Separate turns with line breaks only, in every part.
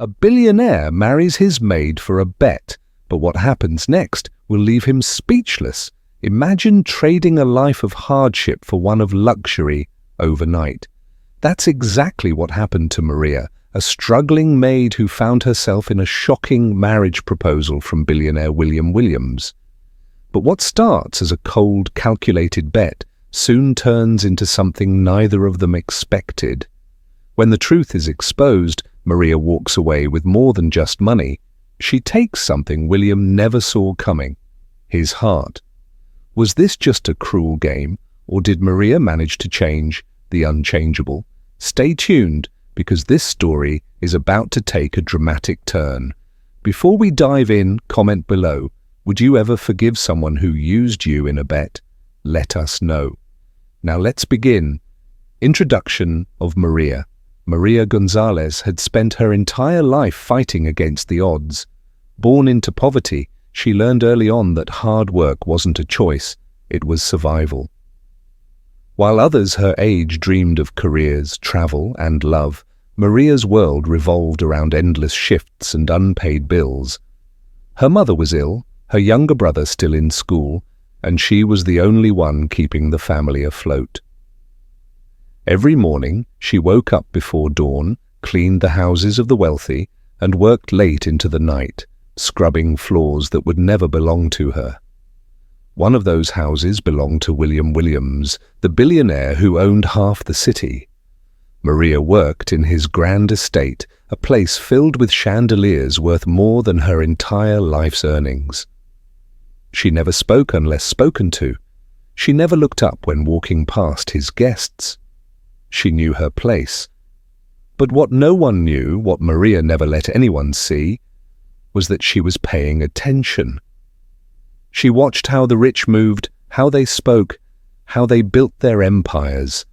A billionaire marries his maid for a bet, but what happens next will leave him speechless. Imagine trading a life of hardship for one of luxury overnight. That's exactly what happened to Maria, a struggling maid who found herself in a shocking marriage proposal from billionaire William Williams. But what starts as a cold, calculated bet soon turns into something neither of them expected. When the truth is exposed, Maria walks away with more than just money. She takes something William never saw coming: his heart. Was this just a cruel game, or did Maria manage to change the unchangeable? Stay tuned, because this story is about to take a dramatic turn. Before we dive in, comment below. Would you ever forgive someone who used you in a bet? Let us know. Now let's begin. Introduction of Maria. Maria Gonzalez had spent her entire life fighting against the odds. Born into poverty, she learned early on that hard work wasn't a choice, it was survival. While others her age dreamed of careers, travel, and love, Maria's world revolved around endless shifts and unpaid bills. Her mother was ill, her younger brother still in school, and she was the only one keeping the family afloat. Every morning, she woke up before dawn, cleaned the houses of the wealthy, and worked late into the night, scrubbing floors that would never belong to her. One of those houses belonged to William Williams, the billionaire who owned half the city. Maria worked in his grand estate, a place filled with chandeliers worth more than her entire life's earnings. She never spoke unless spoken to. She never looked up when walking past his guests. She knew her place. But what no one knew, what Maria never let anyone see, was that she was paying attention. She watched how the rich moved, how they spoke, how they built their empires.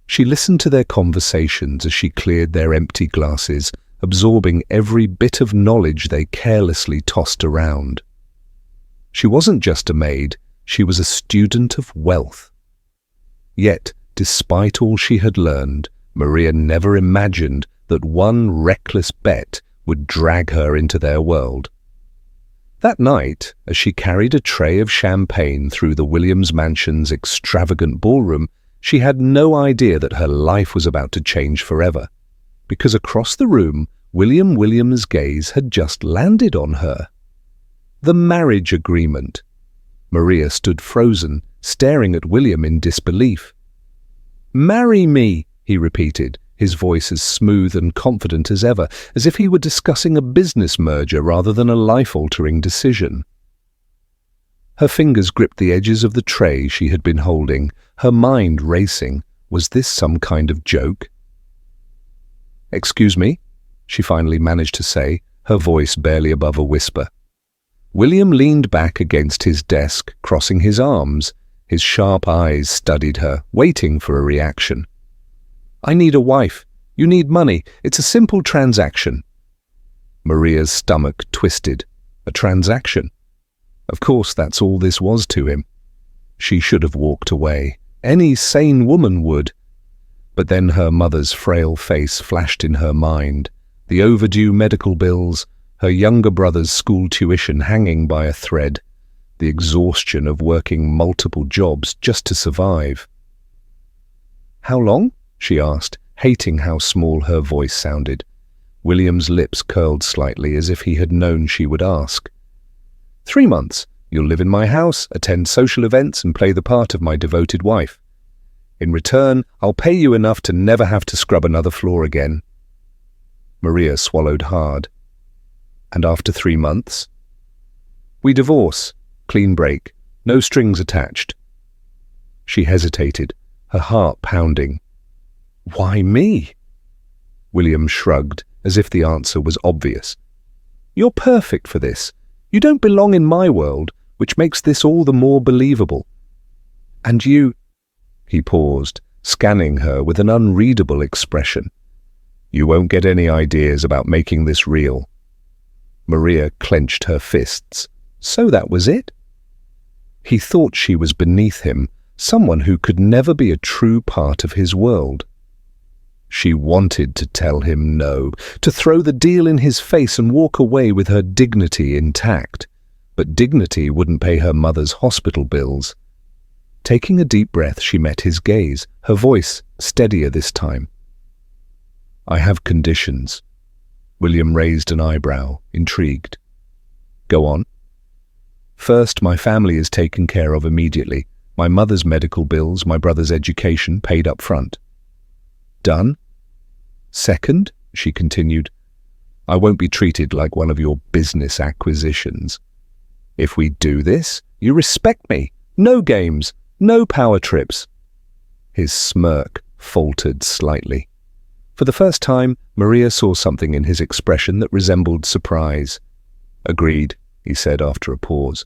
She listened to their conversations as she cleared their empty glasses, absorbing every bit of knowledge they carelessly tossed around. She wasn't just a maid, she was a student of wealth. Yet, despite all she had learned, Maria never imagined that one reckless bet would drag her into their world. That night, as she carried a tray of champagne through the Williams mansion's extravagant ballroom, she had no idea that her life was about to change forever, because across the room, William Williams' gaze had just landed on her. The marriage agreement. Maria stood frozen, staring at William in disbelief. "Marry me," he repeated, his voice as smooth and confident as ever, as if he were discussing a business merger rather than a life-altering decision. Her fingers gripped the edges of the tray she had been holding, her mind racing. Was this some kind of joke? "Excuse me," she finally managed to say, her voice barely above a whisper. William leaned back against his desk, crossing his arms. His sharp eyes studied her, waiting for a reaction. "I need a wife. You need money. It's a simple transaction." Maria's stomach twisted. A transaction? Of course, that's all this was to him. She should have walked away. Any sane woman would. But then her mother's frail face flashed in her mind. The overdue medical bills, her younger brother's school tuition hanging by a thread, the exhaustion of working multiple jobs just to survive. "How long?" she asked, hating how small her voice sounded. William's lips curled slightly as if he had known she would ask. 3 months. You'll live in my house, attend social events, and play the part of my devoted wife. In return, I'll pay you enough to never have to scrub another floor again." Maria swallowed hard. "And after 3 months?" "We divorce. Clean break. No strings attached." She hesitated, her heart pounding. "Why me?" William shrugged, as if the answer was obvious. "You're perfect for this. You don't belong in my world, which makes this all the more believable. And you—" He paused, scanning her with an unreadable expression. "You won't get any ideas about making this real." Maria clenched her fists. So that was it? He thought she was beneath him, someone who could never be a true part of his world. She wanted to tell him no, to throw the deal in his face and walk away with her dignity intact. But dignity wouldn't pay her mother's hospital bills. Taking a deep breath, she met his gaze, her voice steadier this time. "I have conditions." William raised an eyebrow, intrigued. "Go on." "First, my family is taken care of immediately. My mother's medical bills, my brother's education, paid up front." "Done?" "Second," she continued, "I won't be treated like one of your business acquisitions. If we do this, you respect me. No games, no power trips." His smirk faltered slightly. For the first time, Maria saw something in his expression that resembled surprise. "Agreed," he said after a pause.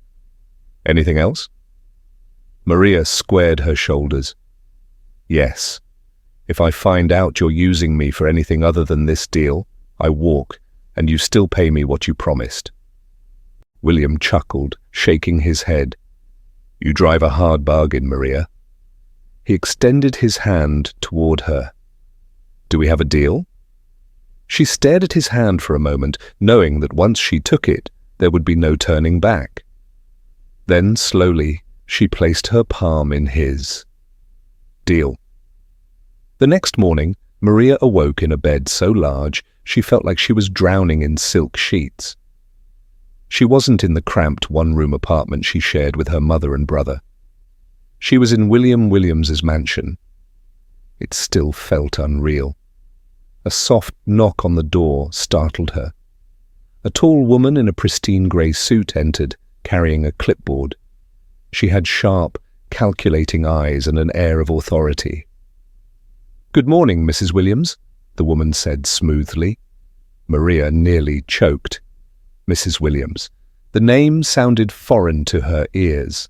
"Anything else?" Maria squared her shoulders. "Yes. If I find out you're using me for anything other than this deal, I walk, and you still pay me what you promised." William chuckled, shaking his head. "You drive a hard bargain, Maria." He extended his hand toward her. "Do we have a deal?" She stared at his hand for a moment, knowing that once she took it, there would be no turning back. Then, slowly, she placed her palm in his. "Deal." The next morning, Maria awoke in a bed so large she felt like she was drowning in silk sheets. She wasn't in the cramped one-room apartment she shared with her mother and brother. She was in William Williams's mansion. It still felt unreal. A soft knock on the door startled her. A tall woman in a pristine grey suit entered, carrying a clipboard. She had sharp, calculating eyes and an air of authority. "Good morning, Mrs. Williams," the woman said smoothly. Maria nearly choked. Mrs. Williams. The name sounded foreign to her ears.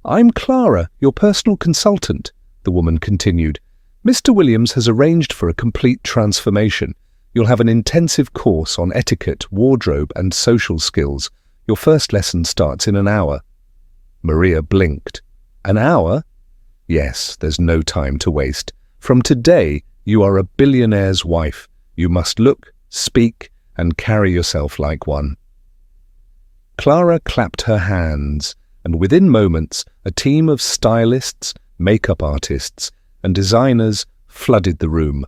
"I'm Clara, your personal consultant," the woman continued. "Mr. Williams has arranged for a complete transformation. You'll have an intensive course on etiquette, wardrobe, and social skills. Your first lesson starts in an hour." Maria blinked. "An hour?" "Yes, there's no time to waste. From today, you are a billionaire's wife. You must look, speak, and carry yourself like one." Clara clapped her hands, and within moments, a team of stylists, makeup artists, and designers flooded the room.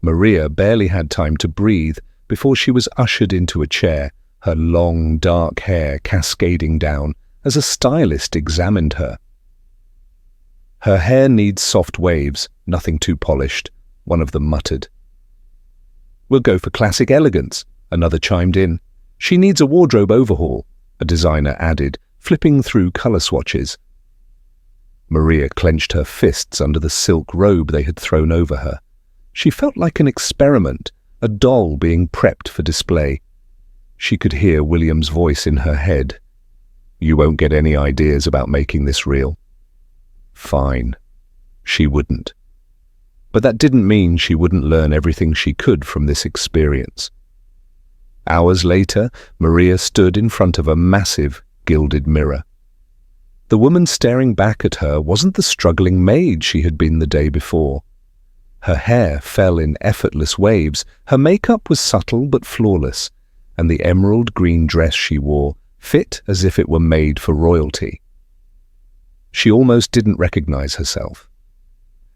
Maria barely had time to breathe before she was ushered into a chair, her long, dark hair cascading down as a stylist examined her. "Her hair needs soft waves, nothing too polished," one of them muttered. "We'll go for classic elegance," another chimed in. "She needs a wardrobe overhaul," a designer added, flipping through color swatches. Maria clenched her fists under the silk robe they had thrown over her. She felt like an experiment, a doll being prepped for display. She could hear William's voice in her head. "You won't get any ideas about making this real." Fine. She wouldn't. But that didn't mean she wouldn't learn everything she could from this experience. Hours later, Maria stood in front of a massive, gilded mirror. The woman staring back at her wasn't the struggling maid she had been the day before. Her hair fell in effortless waves, her makeup was subtle but flawless, and the emerald green dress she wore fit as if it were made for royalty. She almost didn't recognize herself.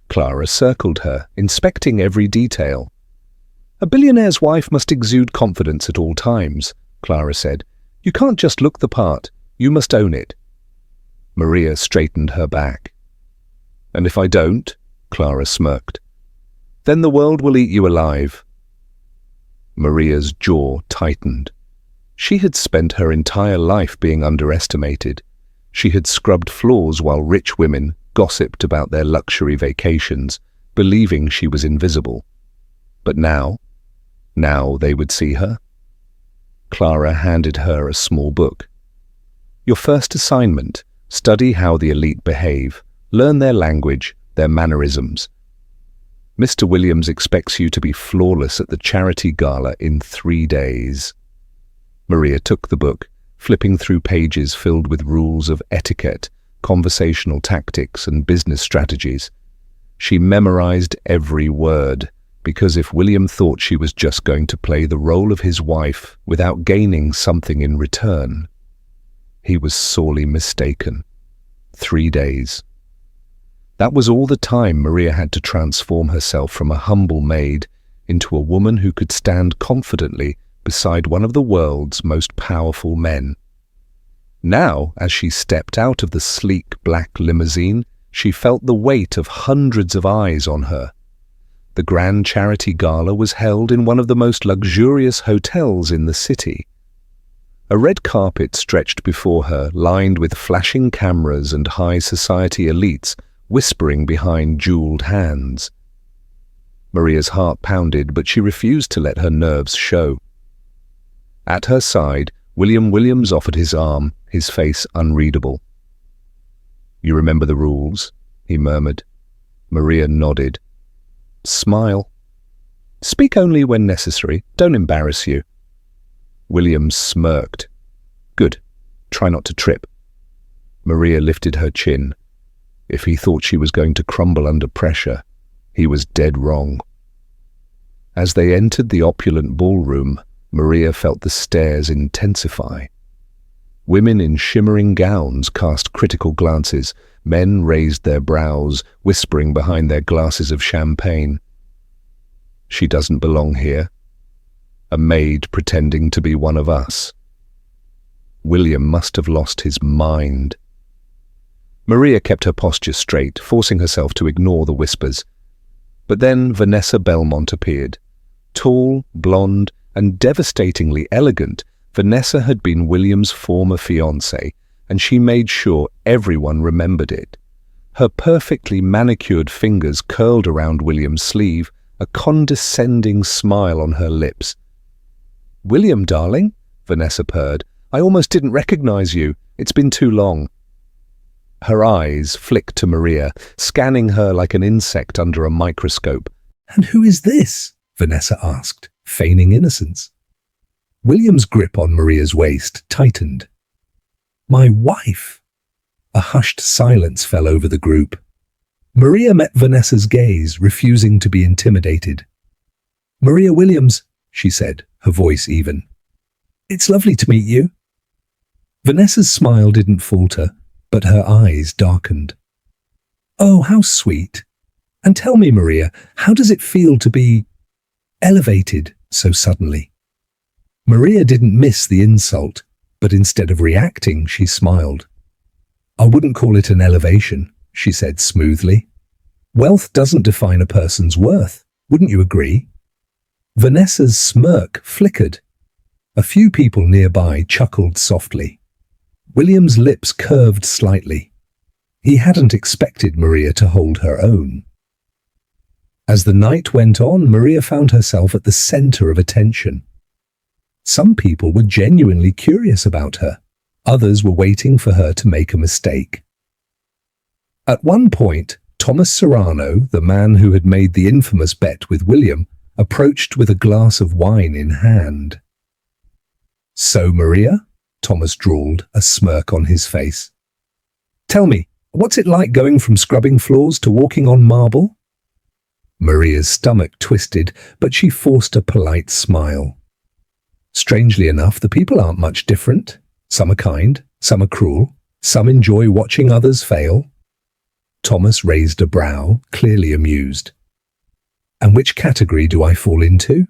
Clara circled her, inspecting every detail. "A billionaire's wife must exude confidence at all times," Clara said. "You can't just look the part, you must own it." Maria straightened her back. "And if I don't?" Clara smirked. "Then the world will eat you alive." Maria's jaw tightened. She had spent her entire life being underestimated. She had scrubbed floors while rich women gossiped about their luxury vacations, believing she was invisible. But now they would see her. Clara handed her a small book. "Your first assignment, study how the elite behave, learn their language, their mannerisms. Mr. Williams expects you to be flawless at the charity gala in 3 days." Maria took the book, flipping through pages filled with rules of etiquette, conversational tactics, and business strategies. She memorized every word, because if William thought she was just going to play the role of his wife without gaining something in return, he was sorely mistaken. 3 days. That was all the time Maria had to transform herself from a humble maid into a woman who could stand confidently beside one of the world's most powerful men. Now, as she stepped out of the sleek black limousine, she felt the weight of hundreds of eyes on her. The grand charity gala was held in one of the most luxurious hotels in the city. A red carpet stretched before her, lined with flashing cameras and high society elites whispering behind jeweled hands. Maria's heart pounded, but she refused to let her nerves show. At her side, William Williams offered his arm, his face unreadable. "You remember the rules?" he murmured. Maria nodded. "Smile. Speak only when necessary. Don't embarrass you." Williams smirked. "Good. Try not to trip." Maria lifted her chin. If he thought she was going to crumble under pressure, he was dead wrong. As they entered the opulent ballroom, Maria felt the stares intensify. Women in shimmering gowns cast critical glances. Men raised their brows, whispering behind their glasses of champagne. "She doesn't belong here. A maid pretending to be one of us." William must have lost his mind. Maria kept her posture straight, forcing herself to ignore the whispers. But then Vanessa Belmont appeared. Tall, blonde, and devastatingly elegant, Vanessa had been William's former fiancée, and she made sure everyone remembered it. Her perfectly manicured fingers curled around William's sleeve, a condescending smile on her lips. "William, darling," Vanessa purred, "I almost didn't recognize you. It's been too long." Her eyes flicked to Maria, scanning her like an insect under a microscope. "And who is this?" Vanessa asked, feigning innocence. William's grip on Maria's waist tightened. "My wife." A hushed silence fell over the group. Maria met Vanessa's gaze, refusing to be intimidated. "Maria Williams," she said, her voice even. "It's lovely to meet you." Vanessa's smile didn't falter, but her eyes darkened. "Oh, how sweet. And tell me, Maria, how does it feel to be elevated so suddenly?" Maria didn't miss the insult, but instead of reacting, she smiled. "I wouldn't call it an elevation," she said smoothly. "Wealth doesn't define a person's worth, wouldn't you agree?" Vanessa's smirk flickered. A few people nearby chuckled softly. William's lips curved slightly. He hadn't expected Maria to hold her own. As the night went on, Maria found herself at the center of attention. Some people were genuinely curious about her. Others were waiting for her to make a mistake. At one point, Thomas Serrano, the man who had made the infamous bet with William, approached with a glass of wine in hand. "So, Maria?" Thomas drawled, a smirk on his face. "Tell me, what's it like going from scrubbing floors to walking on marble?" Maria's stomach twisted, but she forced a polite smile. "Strangely enough, the people aren't much different. Some are kind, some are cruel, some enjoy watching others fail." Thomas raised a brow, clearly amused. "And which category do I fall into?"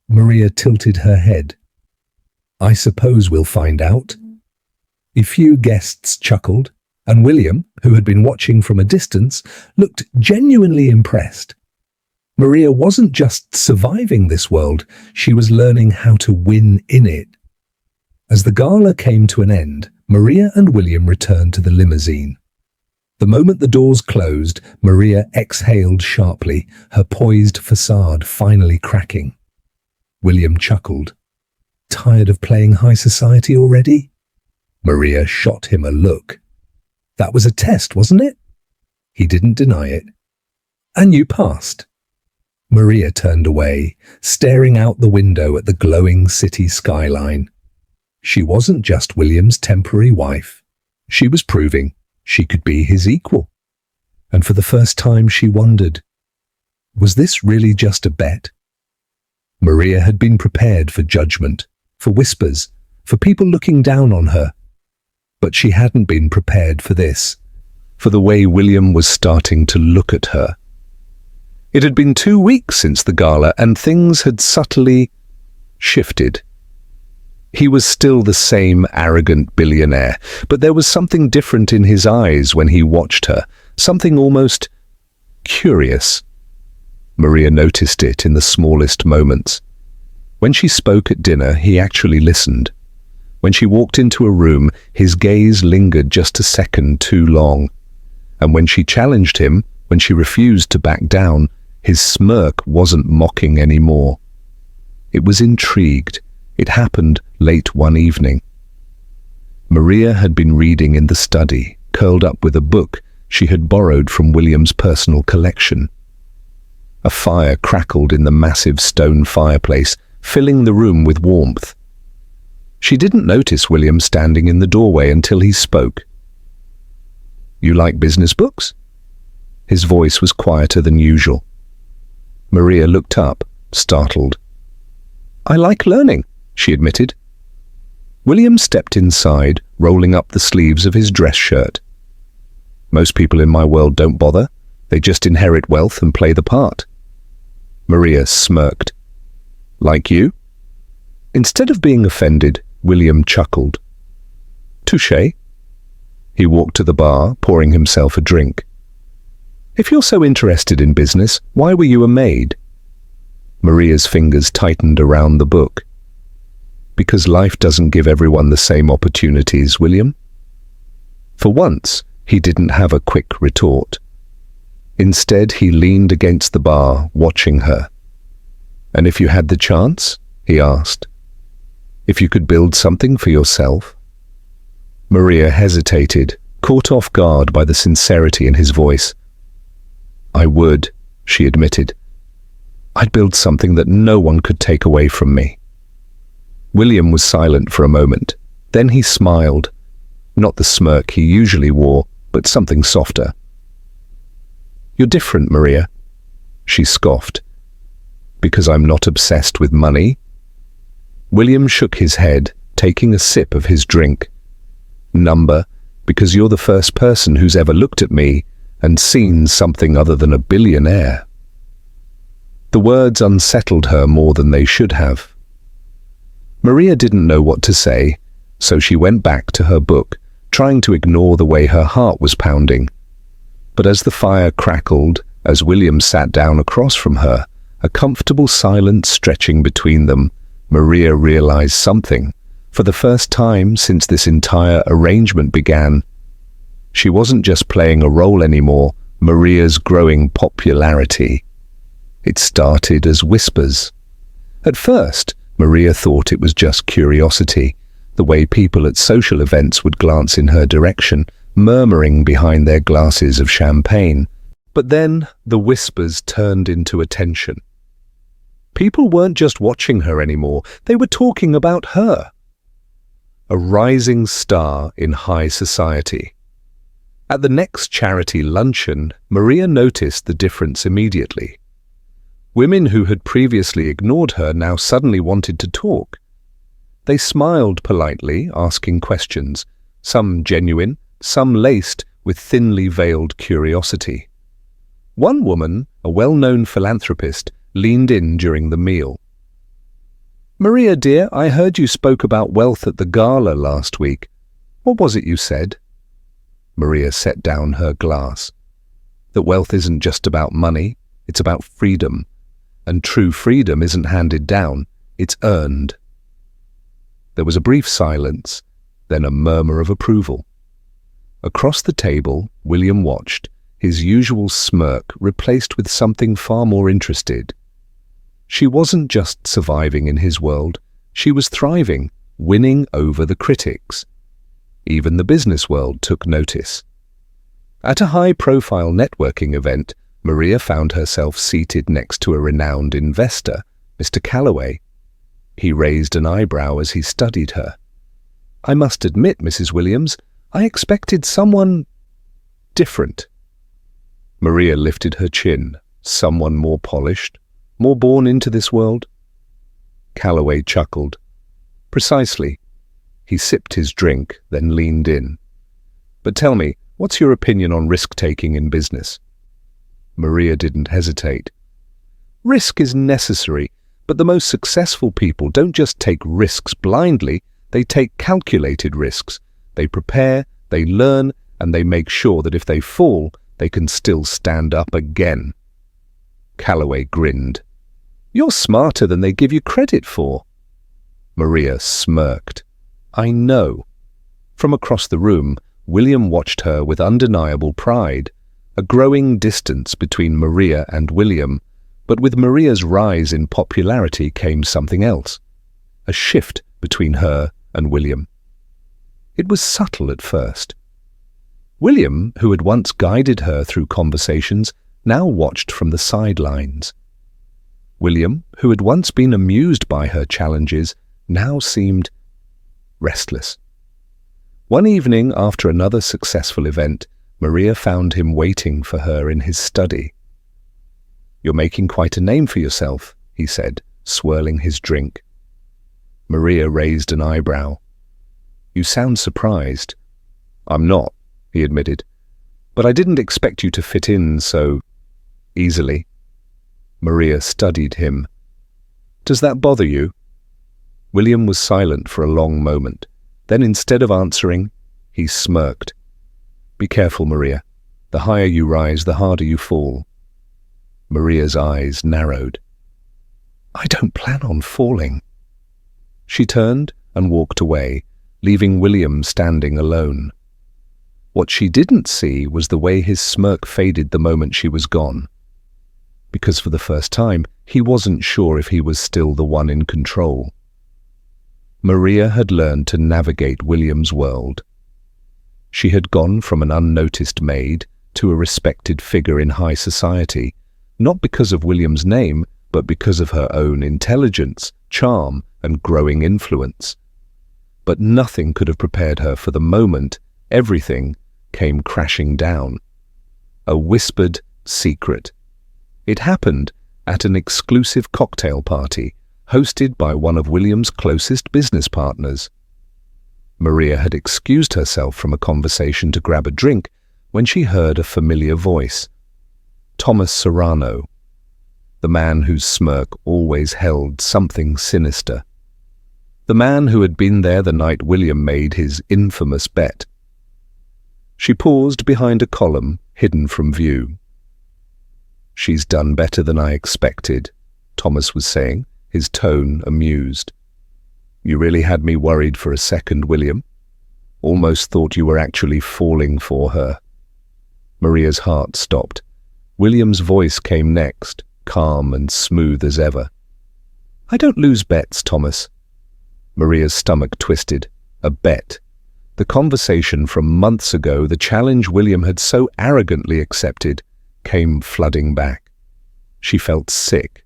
Maria tilted her head. "I suppose we'll find out." A few guests chuckled, and William, who had been watching from a distance, looked genuinely impressed. Maria wasn't just surviving this world, she was learning how to win in it. As the gala came to an end, Maria and William returned to the limousine. The moment the doors closed, Maria exhaled sharply, her poised facade finally cracking. William chuckled. "Tired of playing high society already?" Maria shot him a look. "That was a test, wasn't it?" He didn't deny it. "And you passed." Maria turned away, staring out the window at the glowing city skyline. She wasn't just William's temporary wife. She was proving she could be his equal. And for the first time she wondered, Was this really just a bet? Maria had been prepared for judgment, for whispers, for people looking down on her. But she hadn't been prepared for this, for the way William was starting to look at her. It had been 2 weeks since the gala, and things had subtly shifted. He was still the same arrogant billionaire, but there was something different in his eyes when he watched her, something almost curious. Maria noticed it in the smallest moments. When she spoke at dinner, he actually listened. When she walked into a room, his gaze lingered just a second too long. And when she challenged him, when she refused to back down, his smirk wasn't mocking anymore. It was intrigued. It happened late one evening. Maria had been reading in the study, curled up with a book she had borrowed from William's personal collection. A fire crackled in the massive stone fireplace, filling the room with warmth. She didn't notice William standing in the doorway until he spoke. "You like business books?" His voice was quieter than usual. Maria looked up, startled. "I like learning," she admitted. William stepped inside, rolling up the sleeves of his dress shirt. "Most people in my world don't bother. They just inherit wealth and play the part." Maria smirked. "Like you?" Instead of being offended, William chuckled. "Touché." He walked to the bar, pouring himself a drink. "If you're so interested in business, why were you a maid?" Maria's fingers tightened around the book. "Because life doesn't give everyone the same opportunities, William." For once, he didn't have a quick retort. Instead, he leaned against the bar, watching her. "And if you had the chance?" he asked. "If you could build something for yourself?" Maria hesitated, caught off guard by the sincerity in his voice. "I would," she admitted. "I'd build something that no one could take away from me." William was silent for a moment. Then he smiled, not the smirk he usually wore, but something softer. "You're different, Maria," she scoffed. "Because I'm not obsessed with money?" William shook his head, taking a sip of his drink. "Number, because you're the first person who's ever looked at me and seen something other than a billionaire." The words unsettled her more than they should have. Maria didn't know what to say, so she went back to her book, trying to ignore the way her heart was pounding. But as the fire crackled, as William sat down across from her, a comfortable silence stretching between them, Maria realized something. For the first time since this entire arrangement began, she wasn't just playing a role anymore, Maria's growing popularity. It started as whispers. At first, Maria thought it was just curiosity, the way people at social events would glance in her direction, murmuring behind their glasses of champagne. But then the whispers turned into attention. People weren't just watching her anymore, they were talking about her. A rising star in high society. At the next charity luncheon, Maria noticed the difference immediately. Women who had previously ignored her now suddenly wanted to talk. They smiled politely, asking questions, some genuine, some laced with thinly veiled curiosity. One woman, a well-known philanthropist, leaned in during the meal. "Maria, dear, I heard you spoke about wealth at the gala last week. What was it you said?" Maria set down her glass. "That wealth isn't just about money, it's about freedom. And true freedom isn't handed down, it's earned." There was a brief silence, then a murmur of approval. Across the table, William watched, his usual smirk replaced with something far more interested. She wasn't just surviving in his world, she was thriving, winning over the critics. Even the business world took notice. At a high-profile networking event, Maria found herself seated next to a renowned investor, Mr. Calloway. He raised an eyebrow as he studied her. "I must admit, Mrs. Williams, I expected someone different." Maria lifted her chin. Someone more polished, more born into this world? Calloway chuckled. Precisely. He sipped his drink, then leaned in. But tell me, what's your opinion on risk-taking in business? Maria didn't hesitate. Risk is necessary, but the most successful people don't just take risks blindly, they take calculated risks. They prepare, they learn, and they make sure that if they fall, they can still stand up again. Calloway grinned. You're smarter than they give you credit for. Maria smirked. I know. From across the room, William watched her with undeniable pride. A growing distance between Maria and William, but with Maria's rise in popularity came something else. A shift between her and William. It was subtle at first. William, who had once guided her through conversations, now watched from the sidelines. William, who had once been amused by her challenges, now seemed restless. One evening after another successful event, Maria found him waiting for her in his study. You're making quite a name for yourself, he said, swirling his drink. Maria raised an eyebrow. You sound surprised. I'm not, he admitted, but I didn't expect you to fit in so easily. Maria studied him. Does that bother you? William was silent for a long moment. Then instead of answering, he smirked. Be careful, Maria. The higher you rise, the harder you fall. Maria's eyes narrowed. I don't plan on falling. She turned and walked away, leaving William standing alone. What she didn't see was the way his smirk faded the moment she was gone. Because for the first time, he wasn't sure if he was still the one in control. Maria had learned to navigate William's world. She had gone from an unnoticed maid to a respected figure in high society, not because of William's name, but because of her own intelligence, charm, and growing influence. But nothing could have prepared her for the moment everything came crashing down. A whispered secret. It happened at an exclusive cocktail party hosted by one of William's closest business partners. Maria had excused herself from a conversation to grab a drink when she heard a familiar voice. Thomas Serrano, the man whose smirk always held something sinister. The man who had been there the night William made his infamous bet. She paused behind a column hidden from view. She's done better than I expected, Thomas was saying, his tone amused. You really had me worried for a second, William. Almost thought you were actually falling for her. Maria's heart stopped. William's voice came next, calm and smooth as ever. I don't lose bets, Thomas. Maria's stomach twisted. A bet. The conversation from months ago, the challenge William had so arrogantly accepted, came flooding back. She felt sick.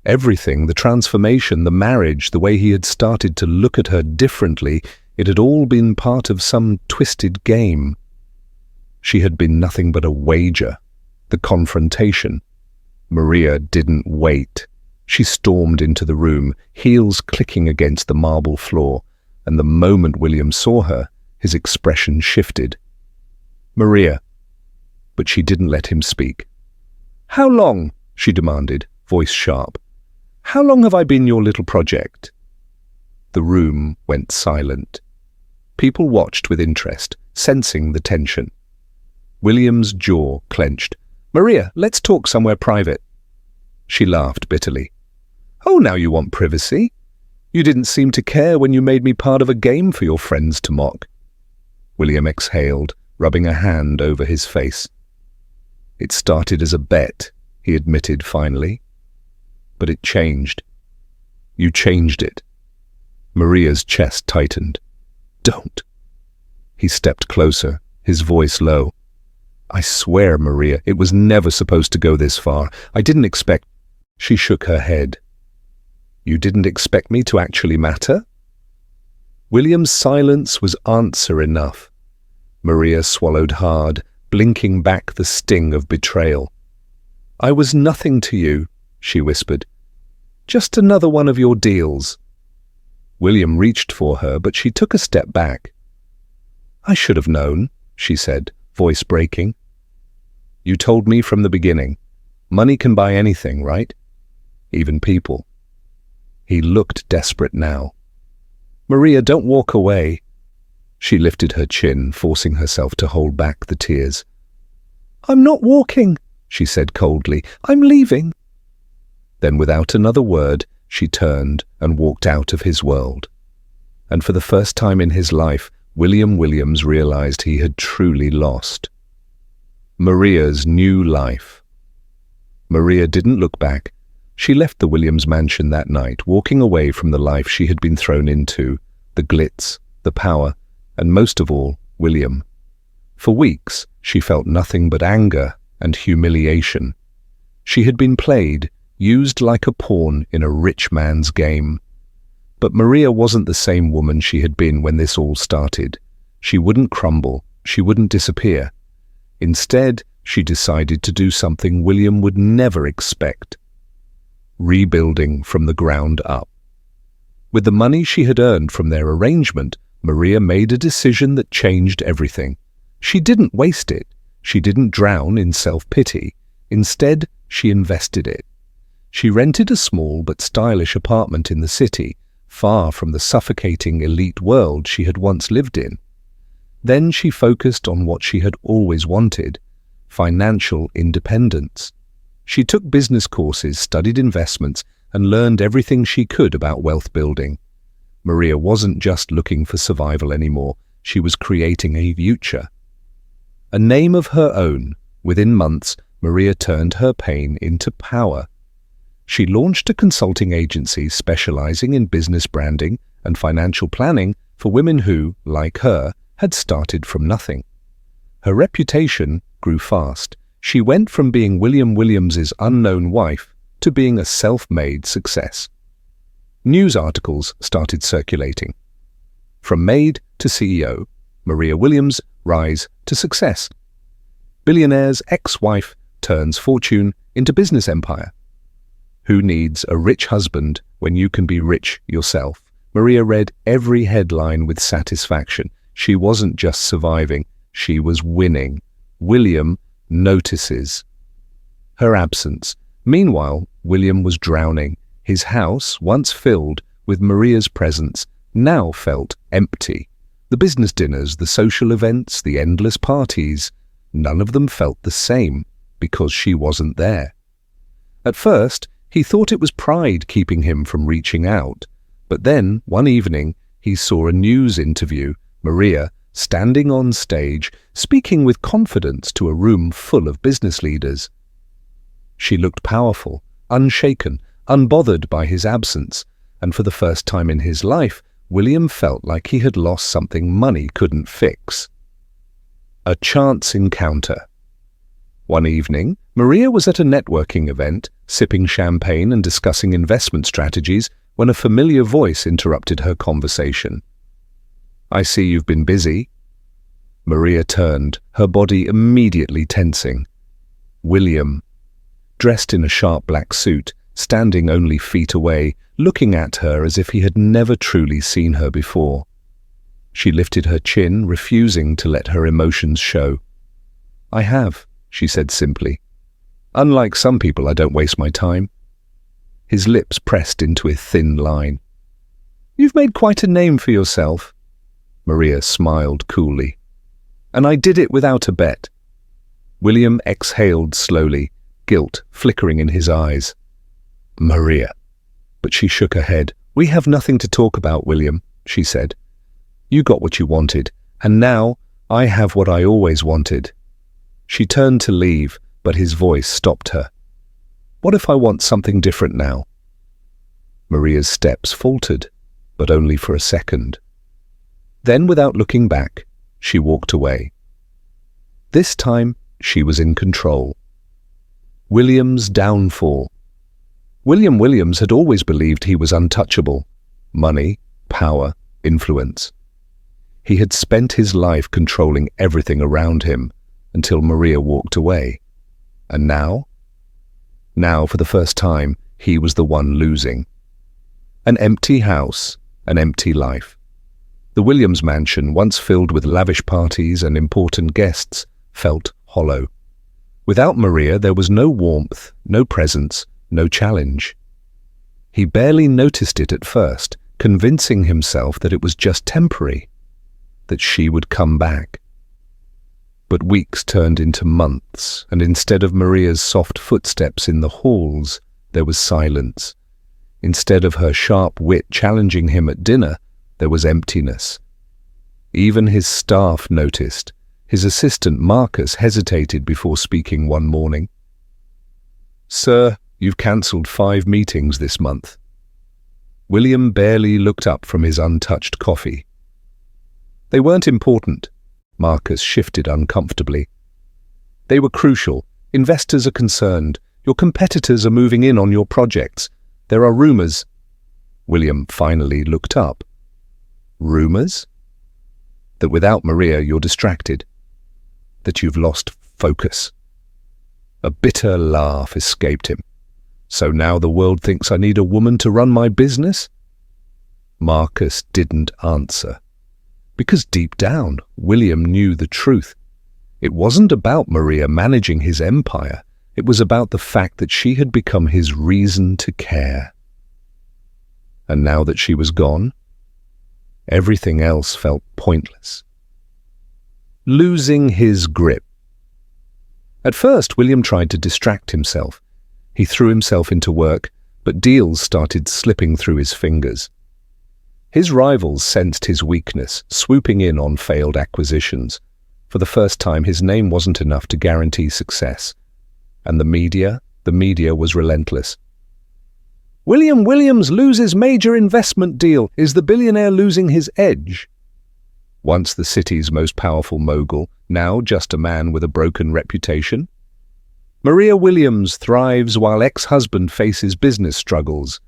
Everything, the transformation, the marriage, the way he had started to look at her differently, it had all been part of some twisted game. She had been nothing but a wager, the confrontation. Maria didn't wait. She stormed into the room, heels clicking against the marble floor, and the moment William saw her, his expression shifted. Maria. But she didn't let him speak. How long? She demanded, voice sharp. How long have I been your little project? The room went silent. People watched with interest, sensing the tension. William's jaw clenched. Maria, let's talk somewhere private. She laughed bitterly. Oh, now you want privacy? You didn't seem to care when you made me part of a game for your friends to mock. William exhaled, rubbing a hand over his face. It started as a bet, he admitted finally. But it changed. You changed it. Maria's chest tightened. Don't. He stepped closer, his voice low. I swear, Maria, it was never supposed to go this far. I didn't expect... She shook her head. You didn't expect me to actually matter? William's silence was answer enough. Maria swallowed hard, blinking back the sting of betrayal. "I was nothing to you," she whispered. "Just another one of your deals." William reached for her, but she took a step back. "I should have known," she said, voice breaking. "You told me from the beginning. Money can buy anything, right? Even people." He looked desperate now. "Maria, don't walk away." She lifted her chin, forcing herself to hold back the tears. "I'm not walking," she said coldly. "I'm leaving." Then, without another word, she turned and walked out of his world. And for the first time in his life, William Williams realized he had truly lost. Maria's new life. Maria didn't look back. She left the Williams mansion that night, walking away from the life she had been thrown into, the glitz, the power, and most of all, William. For weeks, she felt nothing but anger and humiliation. She had been played, used like a pawn in a rich man's game. But Maria wasn't the same woman she had been when this all started. She wouldn't crumble, she wouldn't disappear. Instead, she decided to do something William would never expect: rebuilding from the ground up. With the money she had earned from their arrangement, Maria made a decision that changed everything. She didn't waste it. She didn't drown in self-pity. Instead, she invested it. She rented a small but stylish apartment in the city, far from the suffocating elite world she had once lived in. Then she focused on what she had always wanted: financial independence. She took business courses, studied investments, and learned everything she could about wealth building. Maria wasn't just looking for survival anymore. She was creating a future. A name of her own, within months, Maria turned her pain into power. She launched a consulting agency specializing in business branding and financial planning for women who, like her, had started from nothing. Her reputation grew fast. She went from being William Williams's unknown wife to being a self-made success. News articles started circulating. From Maid to CEO, Maria Williams' rise to success. Billionaire's ex-wife turns fortune into business empire. Who needs a rich husband when you can be rich yourself? Maria read every headline with satisfaction. She wasn't just surviving, she was winning. William notices her absence. Meanwhile, William was drowning. His house, once filled with Maria's presence, now felt empty. The business dinners, the social events, the endless parties, none of them felt the same because she wasn't there. At first, he thought it was pride keeping him from reaching out. But then, one evening, he saw a news interview, Maria standing on stage, speaking with confidence to a room full of business leaders. She looked powerful, unshaken, unbothered by his absence, and for the first time in his life, William felt like he had lost something money couldn't fix. A chance encounter. One evening, Maria was at a networking event, sipping champagne and discussing investment strategies, when a familiar voice interrupted her conversation. "I see you've been busy." Maria turned, her body immediately tensing. William, dressed in a sharp black suit, standing only feet away, looking at her as if he had never truly seen her before. She lifted her chin, refusing to let her emotions show. "I have," she said simply. "Unlike some people, I don't waste my time." His lips pressed into a thin line. "You've made quite a name for yourself." Maria smiled coolly. "And I did it without a bet." William exhaled slowly, guilt flickering in his eyes. "Maria." But she shook her head. "We have nothing to talk about, William," she said. "You got what you wanted, and now I have what I always wanted." She turned to leave, but his voice stopped her. "What if I want something different now?" Maria's steps faltered, but only for a second. Then, without looking back, she walked away. This time, she was in control. William's downfall. William Williams had always believed he was untouchable. Money, power, influence. He had spent his life controlling everything around him until Maria walked away. And now, Now, for the first time, he was the one losing. An empty house, an empty life. The Williams mansion, once filled with lavish parties and important guests, felt hollow. Without Maria, there was no warmth, no presence, no challenge. He barely noticed it at first, convincing himself that it was just temporary, that she would come back. But weeks turned into months, and instead of Maria's soft footsteps in the halls, there was silence. Instead of her sharp wit challenging him at dinner, there was emptiness. Even his staff noticed. His assistant Marcus hesitated before speaking one morning. "Sir, you've cancelled 5 meetings this month." William barely looked up from his untouched coffee. "They weren't important." Marcus shifted uncomfortably. "They were crucial. Investors are concerned. Your competitors are moving in on your projects. There are rumors." William finally looked up. "Rumors?" "That without Maria you're distracted. That you've lost focus." A bitter laugh escaped him. "So now the world thinks I need a woman to run my business?" Marcus didn't answer. Because deep down, William knew the truth. It wasn't about Maria managing his empire. It was about the fact that she had become his reason to care. And now that she was gone, everything else felt pointless. Losing his grip. At first, William tried to distract himself. He threw himself into work, but deals started slipping through his fingers. His rivals sensed his weakness, swooping in on failed acquisitions. For the first time, his name wasn't enough to guarantee success. And the media was relentless. "William Williams loses major investment deal. Is the billionaire losing his edge?" Once the city's most powerful mogul, now just a man with a broken reputation. "Maria Williams thrives while ex-husband faces business struggles."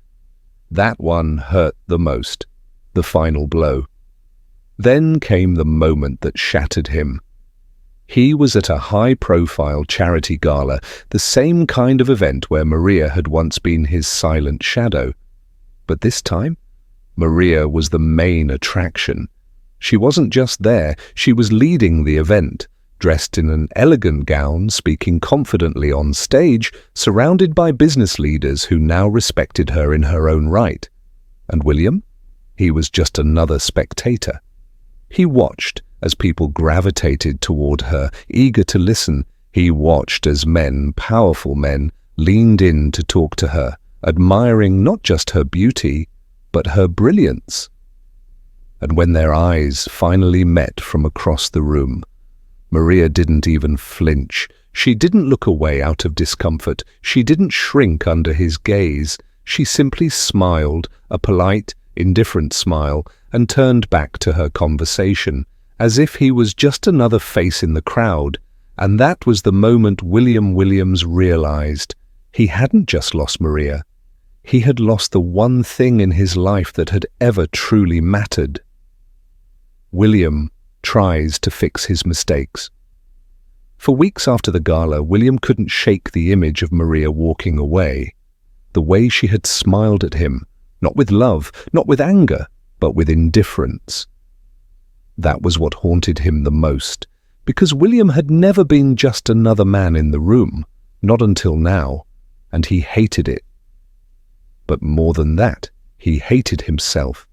That one hurt the most. The final blow. Then came the moment that shattered him. He was at a high-profile charity gala, the same kind of event where Maria had once been his silent shadow. But this time, Maria was the main attraction. She wasn't just there, she was leading the event, dressed in an elegant gown, speaking confidently on stage, surrounded by business leaders who now respected her in her own right. And William? He was just another spectator. He watched as people gravitated toward her, eager to listen. He watched as men, powerful men, leaned in to talk to her, admiring not just her beauty, but her brilliance. And when their eyes finally met from across the room, Maria didn't even flinch. She didn't look away out of discomfort. She didn't shrink under his gaze. She simply smiled, a polite, indifferent smile, and turned back to her conversation, as if he was just another face in the crowd. And that was the moment William Williams realized he hadn't just lost Maria. He had lost the one thing in his life that had ever truly mattered. William tries to fix his mistakes. For weeks after the gala, William couldn't shake the image of Maria walking away. The way she had smiled at him, not with love, not with anger, but with indifference. That was what haunted him the most, because William had never been just another man in the room, not until now, and he hated it. But more than that, he hated himself.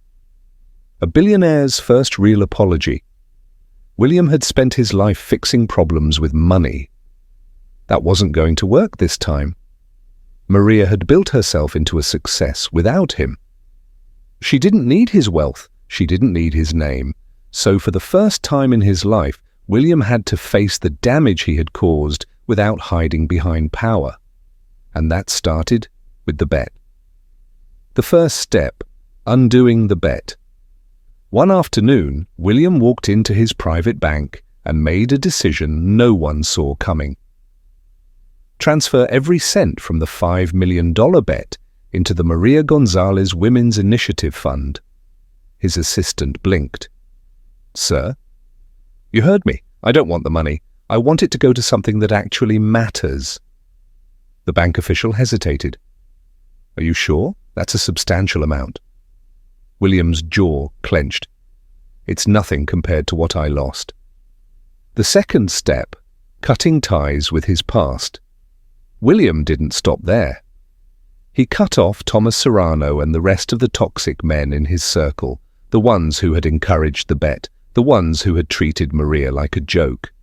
A billionaire's first real apology. William had spent his life fixing problems with money. That wasn't going to work this time. Maria had built herself into a success without him. She didn't need his wealth, she didn't need his name. So for the first time in his life, William had to face the damage he had caused without hiding behind power. And that started with the bet. The first step, undoing the bet. One afternoon, William walked into his private bank and made a decision no one saw coming. Transfer every cent from the $5 million bet into the Maria Gonzalez Women's Initiative Fund. His assistant blinked. "Sir?" "You heard me. I don't want the money. I want it to go to something that actually matters." The bank official hesitated. Are you sure? That's a substantial amount. William's jaw clenched. It's nothing compared to what I lost. The second step, cutting ties with his past. William didn't stop there. He cut off Thomas Serrano and the rest of the toxic men in his circle, the ones who had encouraged the bet, the ones who had treated Maria like a joke.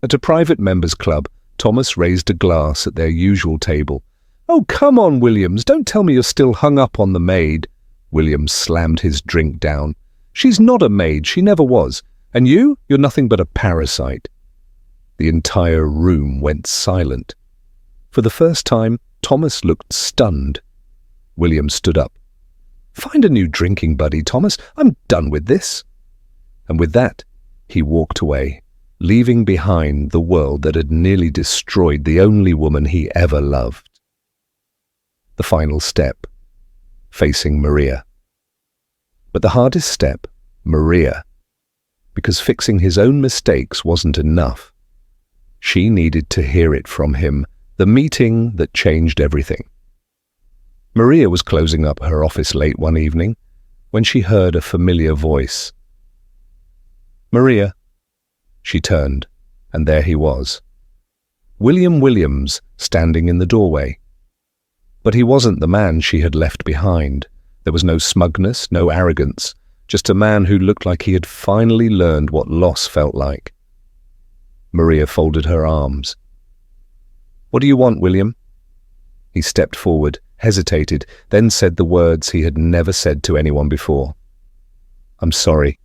At a private members' club, Thomas raised a glass at their usual table. "Oh, come on, Williams, don't tell me you're still hung up on the maid." Williams slammed his drink down. "She's not a maid, she never was. And you're nothing but a parasite." The entire room went silent. For the first time, Thomas looked stunned. William stood up. "Find a new drinking buddy, Thomas. I'm done with this." And with that, he walked away, leaving behind the world that had nearly destroyed the only woman he ever loved. The final step, facing Maria. But the hardest step, Maria, because fixing his own mistakes wasn't enough. She needed to hear it from him, the meeting that changed everything. Maria was closing up her office late one evening when she heard a familiar voice. "Maria." She turned, and there he was. William Williams, standing in the doorway. But he wasn't the man she had left behind. There was no smugness, no arrogance, just a man who looked like he had finally learned what loss felt like. Maria folded her arms. "What do you want, William?" He stepped forward, hesitated, then said the words he had never said to anyone before. "I'm sorry."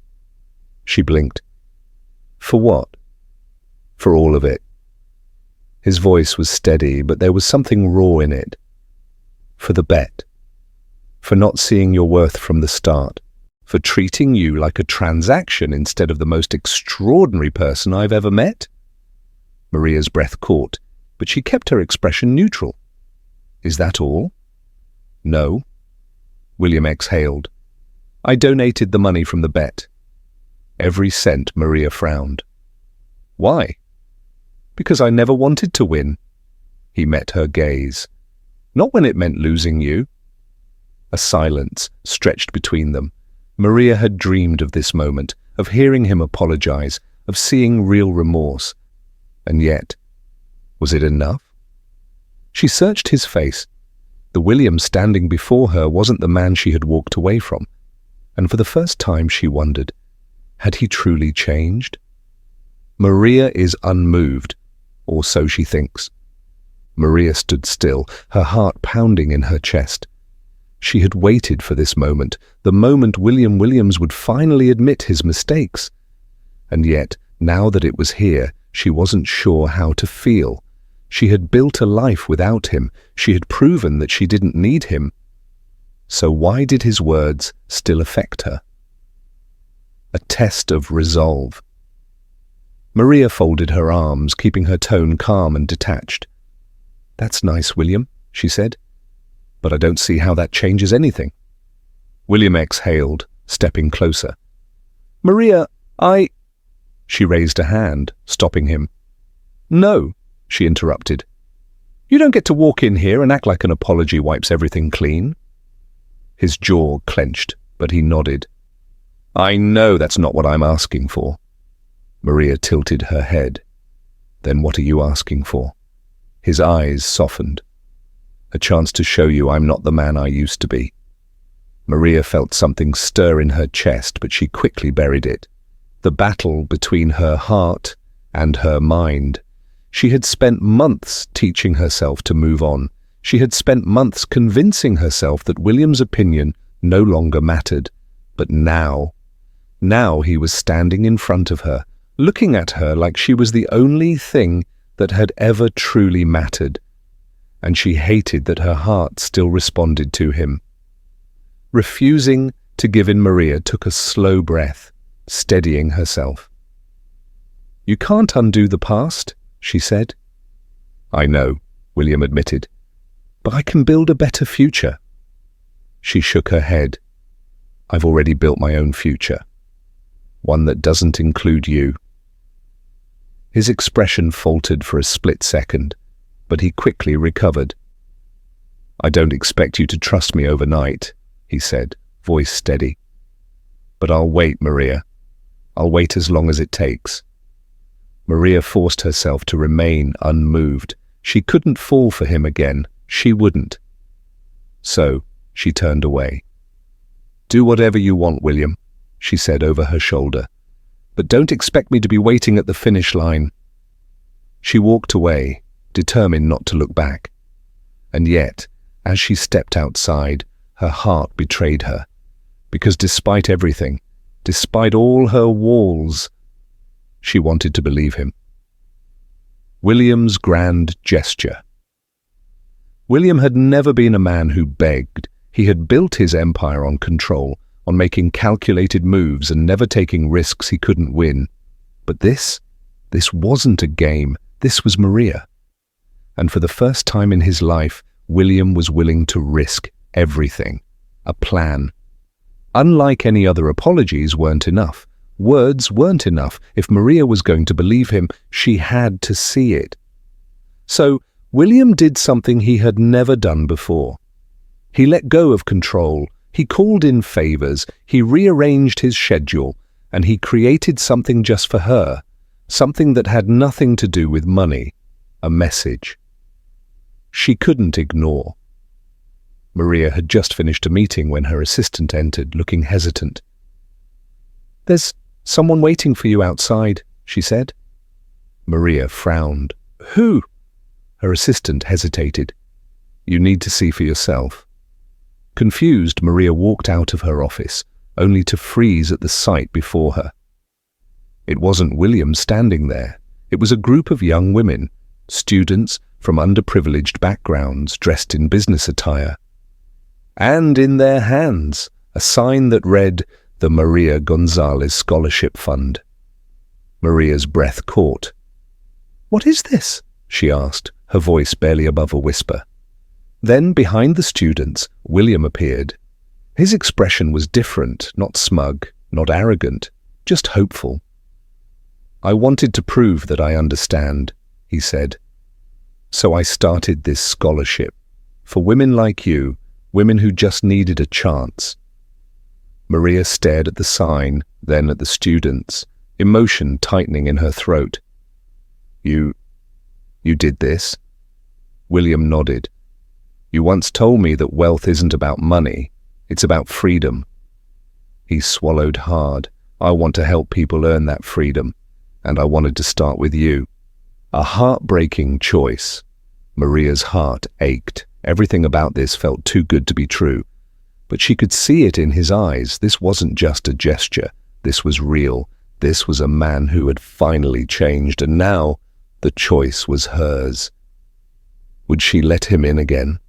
She blinked. "For what?" "For all of it." His voice was steady, but there was something raw in it. "For the bet. For not seeing your worth from the start. For treating you like a transaction instead of the most extraordinary person I've ever met." Maria's breath caught, but she kept her expression neutral. "Is that all?" "No." William exhaled. "I donated the money from the bet." Every cent. Maria frowned. "Why?" "Because I never wanted to win." He met her gaze. "Not when it meant losing you." A silence stretched between them. Maria had dreamed of this moment, of hearing him apologize, of seeing real remorse. And yet, was it enough? She searched his face. The William standing before her wasn't the man she had walked away from. And for the first time she wondered, had he truly changed? Maria is unmoved, or so she thinks. Maria stood still, her heart pounding in her chest. She had waited for this moment, the moment William Williams would finally admit his mistakes. And yet, now that it was here, she wasn't sure how to feel. She had built a life without him. She had proven that she didn't need him. So why did his words still affect her? A test of resolve. Maria folded her arms, keeping her tone calm and detached. "That's nice, William," she said. "But I don't see how that changes anything." William exhaled, stepping closer. "Maria, She raised a hand, stopping him. "No," she interrupted. "You don't get to walk in here and act like an apology wipes everything clean." His jaw clenched, but he nodded. "I know that's not what I'm asking for." Maria tilted her head. "Then what are you asking for?" His eyes softened. "A chance to show you I'm not the man I used to be." Maria felt something stir in her chest, but she quickly buried it. The battle between her heart and her mind. She had spent months teaching herself to move on. She had spent months convincing herself that William's opinion no longer mattered. But now he was standing in front of her, looking at her like she was the only thing that had ever truly mattered. And she hated that her heart still responded to him. Refusing to give in, Maria took a slow breath, steadying herself. "You can't undo the past," she said. "I know," William admitted, "but I can build a better future." She shook her head. "I've already built my own future. One that doesn't include you." His expression faltered for a split second. but he quickly recovered. "I don't expect you to trust me overnight," he said, voice steady. "But I'll wait, Maria. I'll wait as long as it takes." Maria forced herself to remain unmoved. She couldn't fall for him again. She wouldn't. So she turned away. "Do whatever you want, William," she said over her shoulder. "But don't expect me to be waiting at the finish line." She walked away, determined not to look back. And yet, as she stepped outside, her heart betrayed her. Because despite everything, despite all her walls, she wanted to believe him. William's grand gesture. William had never been a man who begged. He had built his empire on control, on making calculated moves and never taking risks he couldn't win. But this wasn't a game. This was Maria. And for the first time in his life, William was willing to risk everything. A plan. Unlike any other apologies weren't enough. Words weren't enough. If Maria was going to believe him, she had to see it. So William did something he had never done before. He let go of control. He called in favors. He rearranged his schedule, and he created something just for her, something that had nothing to do with money, a message. She couldn't ignore. Maria had just finished a meeting when her assistant entered, looking hesitant. "There's someone waiting for you outside," she said. Maria frowned. "Who?" Her assistant hesitated. "You need to see for yourself." Confused, Maria walked out of her office, only to freeze at the sight before her. It wasn't William standing there. It was a group of young women, students from underprivileged backgrounds, dressed in business attire. And in their hands, a sign that read, "The Maria Gonzalez Scholarship Fund." Maria's breath caught. "What is this?" she asked, her voice barely above a whisper. Then, behind the students, William appeared. His expression was different, not smug, not arrogant, just hopeful. "I wanted to prove that I understand," he said. "So I started this scholarship. For women like you, women who just needed a chance." Maria stared at the sign, then at the students, emotion tightening in her throat. You did this?" William nodded. "You once told me that wealth isn't about money, it's about freedom." He swallowed hard. "I want to help people earn that freedom, and I wanted to start with you." A heartbreaking choice. Maria's heart ached. Everything about this felt too good to be true. But she could see it in his eyes. This wasn't just a gesture. This was real. This was a man who had finally changed, and now the choice was hers. Would she let him in again?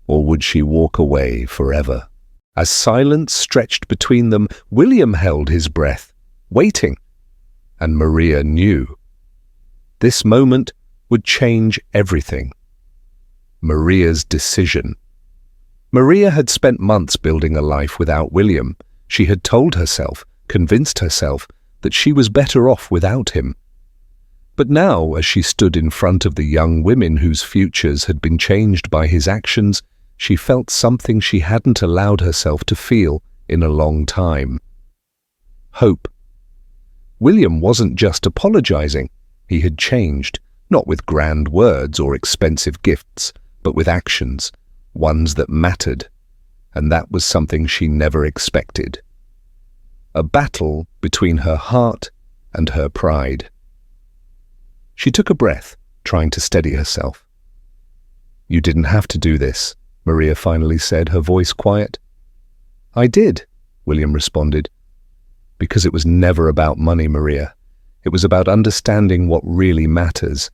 Or would she walk away forever? As silence stretched between them, William held his breath, waiting. And Maria knew. This moment would change everything. Maria's decision. Maria had spent months building a life without William. She had told herself, convinced herself, that she was better off without him. But now, as she stood in front of the young women whose futures had been changed by his actions, she felt something she hadn't allowed herself to feel in a long time. Hope. William wasn't just apologizing. He had changed, not with grand words or expensive gifts, but with actions, ones that mattered, and that was something she never expected. A battle between her heart and her pride. She took a breath, trying to steady herself. "You didn't have to do this," Maria finally said, her voice quiet. "I did," William responded. "Because it was never about money, Maria. It was about understanding what really matters,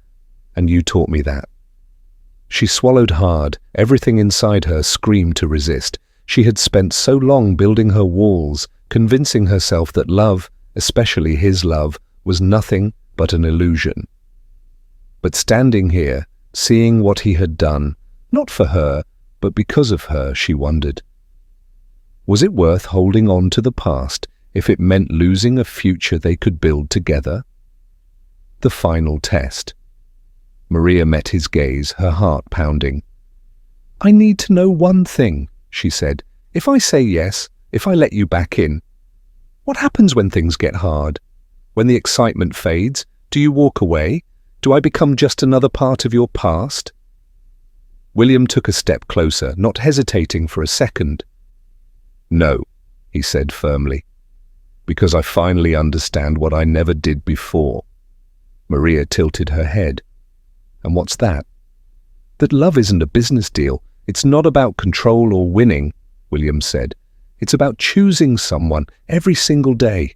and you taught me that." She swallowed hard. Everything inside her screamed to resist. She had spent so long building her walls, convincing herself that love, especially his love, was nothing but an illusion. But standing here, seeing what he had done, not for her, but because of her, she wondered. Was it worth holding on to the past if it meant losing a future they could build together? The final test. Maria met his gaze, her heart pounding. "I need to know one thing," she said. "If I say yes, if I let you back in, what happens when things get hard? When the excitement fades, do you walk away? Do I become just another part of your past?" William took a step closer, not hesitating for a second. "No," he said firmly, "because I finally understand what I never did before." Maria tilted her head. "And what's that?" "That love isn't a business deal. It's not about control or winning," William said. "It's about choosing someone every single day."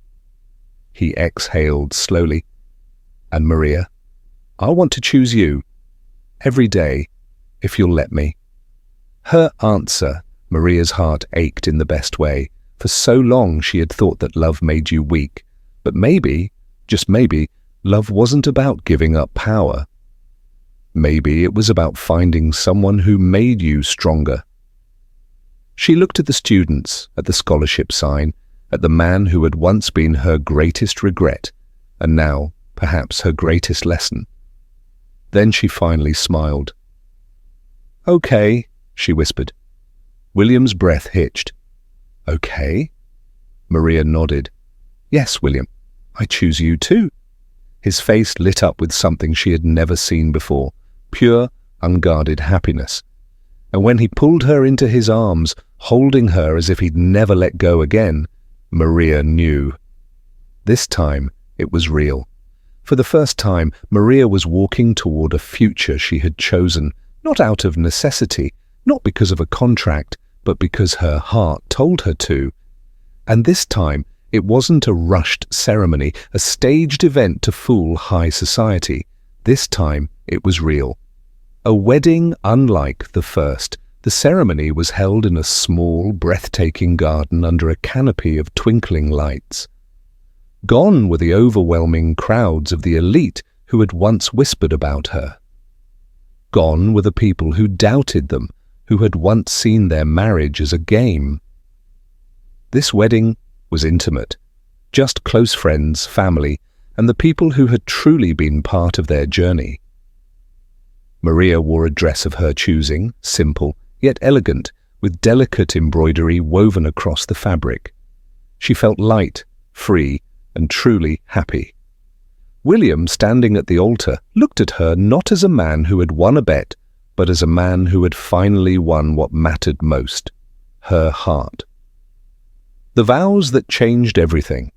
He exhaled slowly. "And Maria, I want to choose you every day, if you'll let me." Her answer, Maria's heart ached in the best way. For so long she had thought that love made you weak. But maybe, just maybe, love wasn't about giving up power. Maybe it was about finding someone who made you stronger. She looked at the students, at the scholarship sign, at the man who had once been her greatest regret, and now, perhaps, her greatest lesson. Then she finally smiled. "Okay," she whispered. William's breath hitched. "Okay?" Maria nodded. "Yes, William, I choose you too." His face lit up with something she had never seen before, pure, unguarded happiness. And when he pulled her into his arms, holding her as if he'd never let go again, Maria knew. This time, it was real. For the first time, Maria was walking toward a future she had chosen, not out of necessity, not because of a contract, but because her heart told her to. And this time, it wasn't a rushed ceremony, a staged event to fool high society. This time, it was real. A wedding unlike the first. The ceremony was held in a small, breathtaking garden under a canopy of twinkling lights. Gone were the overwhelming crowds of the elite who had once whispered about her. Gone were the people who doubted them, who had once seen their marriage as a game. This wedding was intimate, just close friends, family, and the people who had truly been part of their journey. Maria wore a dress of her choosing, simple, yet elegant, with delicate embroidery woven across the fabric. She felt light, free, and truly happy. William, standing at the altar, looked at her not as a man who had won a bet, but as a man who had finally won what mattered most, her heart. The vows that changed everything.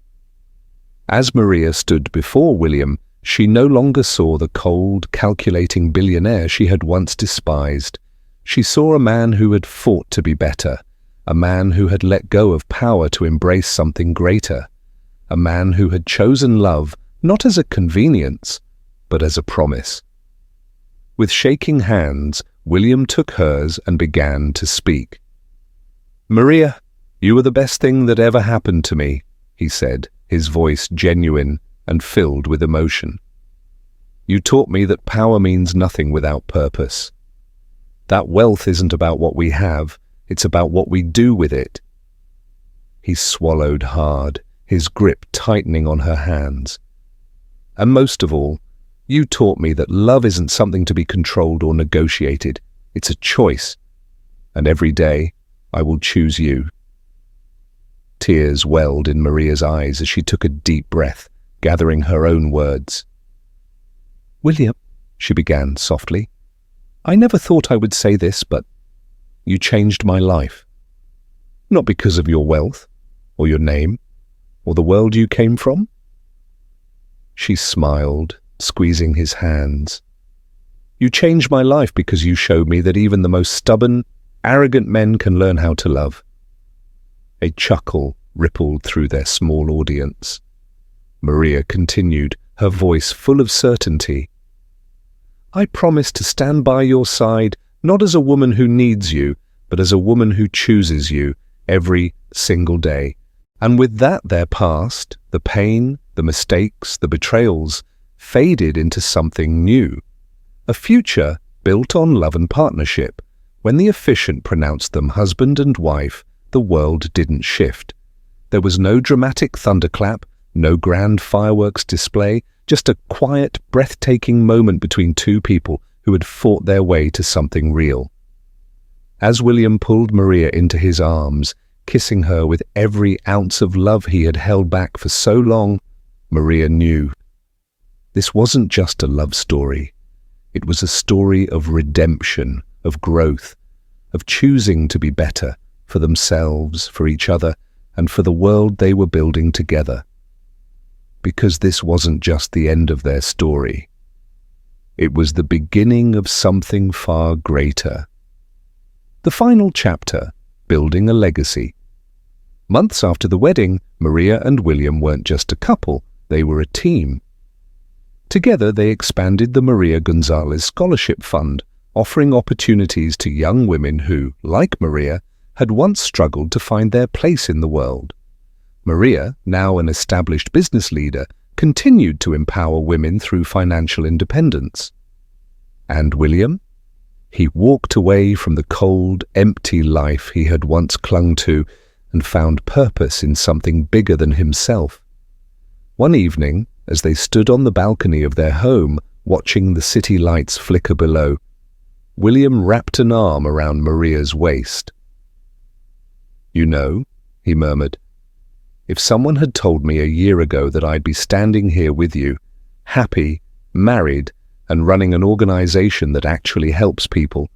As Maria stood before William, she no longer saw the cold, calculating billionaire she had once despised. She saw a man who had fought to be better, a man who had let go of power to embrace something greater, a man who had chosen love not as a convenience, but as a promise. With shaking hands, William took hers and began to speak. "Maria, you were the best thing that ever happened to me," he said, his voice genuine and filled with emotion. "You taught me that power means nothing without purpose. That wealth isn't about what we have, it's about what we do with it." He swallowed hard, his grip tightening on her hands. "And most of all, you taught me that love isn't something to be controlled or negotiated. It's a choice. And every day, I will choose you." Tears welled in Maria's eyes as she took a deep breath, gathering her own words. "William," she began softly, "I never thought I would say this, but you changed my life. Not because of your wealth, or your name, or the world you came from." She smiled, squeezing his hands. "You changed my life because you showed me that even the most stubborn, arrogant men can learn how to love." A chuckle rippled through their small audience. Maria continued, her voice full of certainty. "I promise to stand by your side, not as a woman who needs you, but as a woman who chooses you every single day. And with that, their past, the pain, the mistakes, the betrayals, faded into something new. A future built on love and partnership. When the officiant pronounced them husband and wife, the world didn't shift. There was no dramatic thunderclap, no grand fireworks display, Just a quiet, breathtaking moment between two people who had fought their way to something real. As William pulled Maria into his arms, kissing her with every ounce of love he had held back for so long, Maria knew. This wasn't just a love story. It was a story of redemption, of growth, of choosing to be better for themselves, for each other, and for the world they were building together. Because this wasn't just the end of their story. It was the beginning of something far greater. The final chapter, building a legacy. Months after the wedding, Maria and William weren't just a couple, they were a team. Together they expanded the Maria Gonzalez Scholarship Fund, offering opportunities to young women who, like Maria, had once struggled to find their place in the world. Maria, now an established business leader, continued to empower women through financial independence. And William? He walked away from the cold, empty life he had once clung to and found purpose in something bigger than himself. One evening, as they stood on the balcony of their home, watching the city lights flicker below, William wrapped an arm around Maria's waist. "You know," he murmured, "if someone had told me a year ago that I'd be standing here with you, happy, married, and running an organization that actually helps people,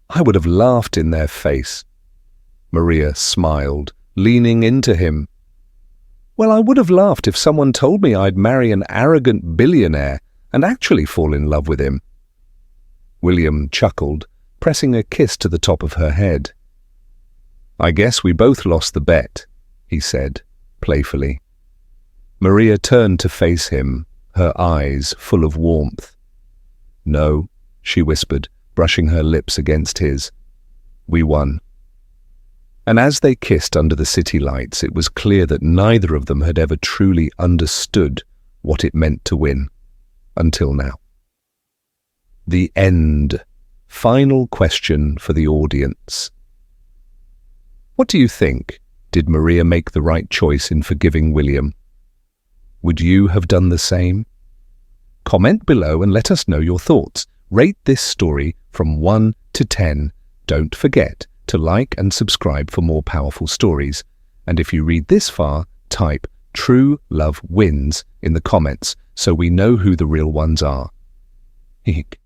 I would have laughed in their face." Maria smiled, leaning into him. "Well, I would have laughed if someone told me I'd marry an arrogant billionaire and actually fall in love with him." William chuckled, pressing a kiss to the top of her head. "I guess we both lost the bet," he said, playfully. Maria turned to face him, her eyes full of warmth. "No," she whispered, brushing her lips against his. "We won." And as they kissed under the city lights, it was clear that neither of them had ever truly understood what it meant to win, until now. The end. Final question for the audience. What do you think? Did Maria make the right choice in forgiving William? Would you have done the same? Comment below and let us know your thoughts. Rate this story from 1 to 10. Don't forget to like and subscribe for more powerful stories. And if you read this far, type "True Love Wins" in the comments so we know who the real ones are. Eek.